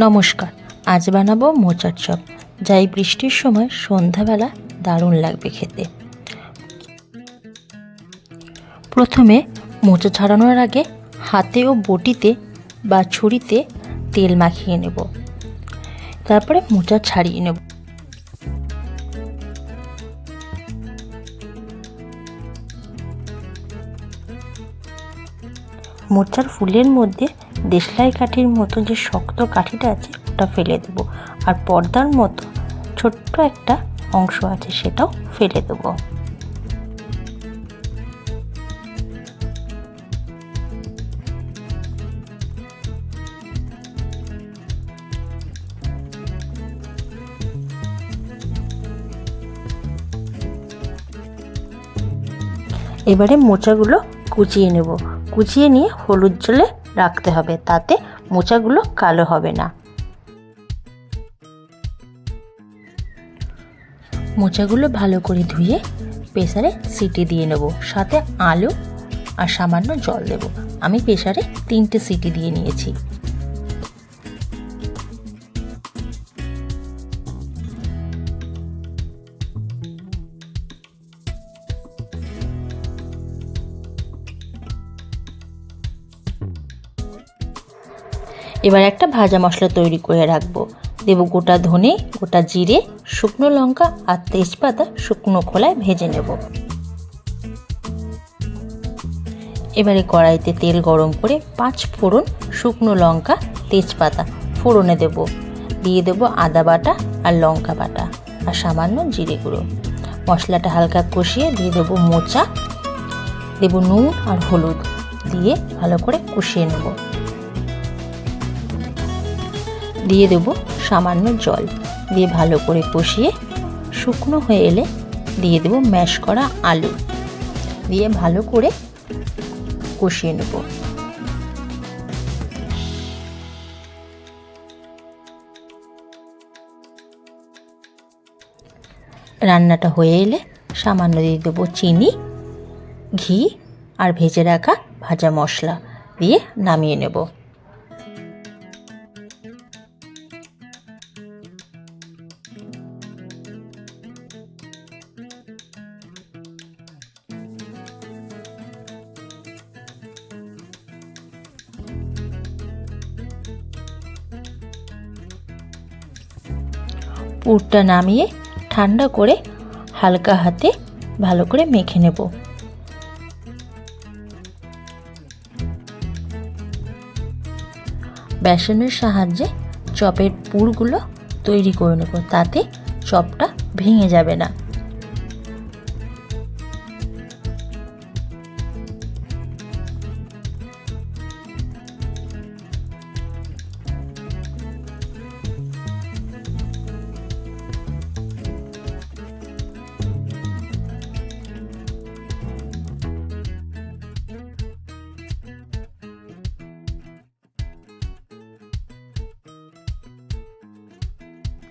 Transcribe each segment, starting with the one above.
নমস্কার, আজ বানাবো মোচার চপ, যা এই বৃষ্টির সময় সন্ধ্যাবেলা দারুণ লাগবে খেতে। প্রথমে মোচা ছাড়ানোর আগে হাতে ও বটিতে বা ছুরিতে তেল মাখিয়ে নেব। তারপরে মোচা ছাড়িয়ে নেব। মোচার ফুলের মধ্যে দেশলাই কাঠির মতো যে শক্ত কাঠিটা আছে ওটা ফেলে দেব, আর পর্দার মতো ছোট্ট একটা অংশ আছে সেটাও ফেলে দেব। এবারে মোচাগুলো কুচিয়ে নেব। কুচিয়ে নিয়ে হলুদ জলে রাখতে হবে, তাতে মোচাগুলো কালো হবে না। মোচাগুলো ভালো করে ধুয়ে প্রেসারে সিটি দিয়ে নেব, সাথে আলু আর সামান্য জল দেব। আমি প্রেসারে 3টে সিটি দিয়ে নিয়েছি। এবার একটা ভাজা মশলা তৈরি করে রাখবো। দেব গোটা ধনে, গোটা জিরে, শুকনো লঙ্কা আর তেজপাতা শুকনো খোলায় ভেজে নেব। এবারে কড়াইতে তেল গরম করে 5 ফোড়ন, শুকনো লঙ্কা, তেজপাতা ফোড়নে দেব। দিয়ে দেব আদা বাটা আর লঙ্কা বাটা আর সামান্য জিরে গুঁড়ো। মশলাটা হালকা কষিয়ে দিয়ে দেব মোচা, দেব নুন আর হলুদ, দিয়ে ভালো করে কষিয়ে নেব। দিয়ে দেব সামান্য জল, দিয়ে ভালো করে কষিয়ে শুকনো হয়ে এলে দিয়ে দেব ম্যাশ করা আলু, দিয়ে ভালো করে কষিয়ে নেব। রান্নাটা হয়ে এলে সামান্য দিয়ে দেবো চিনি, ঘি আর ভেজে রাখা ভাজা মশলা, দিয়ে নামিয়ে নেব। পুরটা নামিয়ে ঠান্ডা করে হালকা হাতে ভালো করে মেখে নেব। বেসনের সাহায্যে চপের পুরগুলো তৈরি করে নেব, তাতে চপটা ভেঙে যাবে না।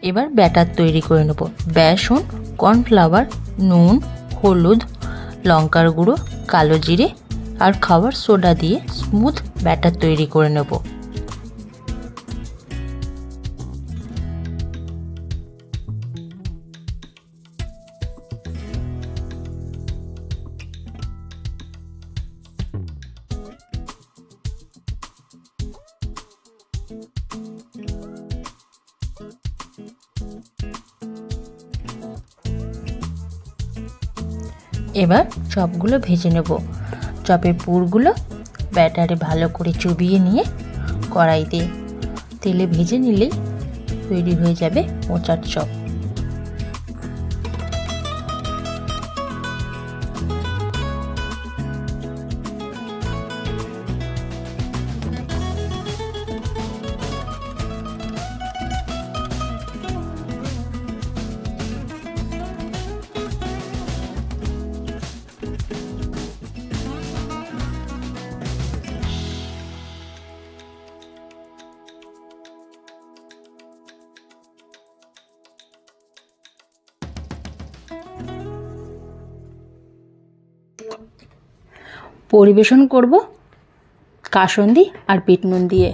এবার ব্যাটার তৈরি করে নেব। বেসন, কর্নফ্লাওয়ার, নুন, হলুদ, লঙ্কার গুঁড়ো, কালো জিরে আর খাবার সোডা দিয়ে স্মুথ ব্যাটার তৈরি করে নেব। এবার চপগুলো ভেজে নেব। চপের পুরগুলো ব্যাটারে ভালো করে চুবিয়ে নিয়ে কড়াইতে তেলে ভেজে নিলেই তৈরি হয়ে যাবে মোচার চপ। পরিবেশন করব কাসুন্দি আর বিট নুন দিয়ে।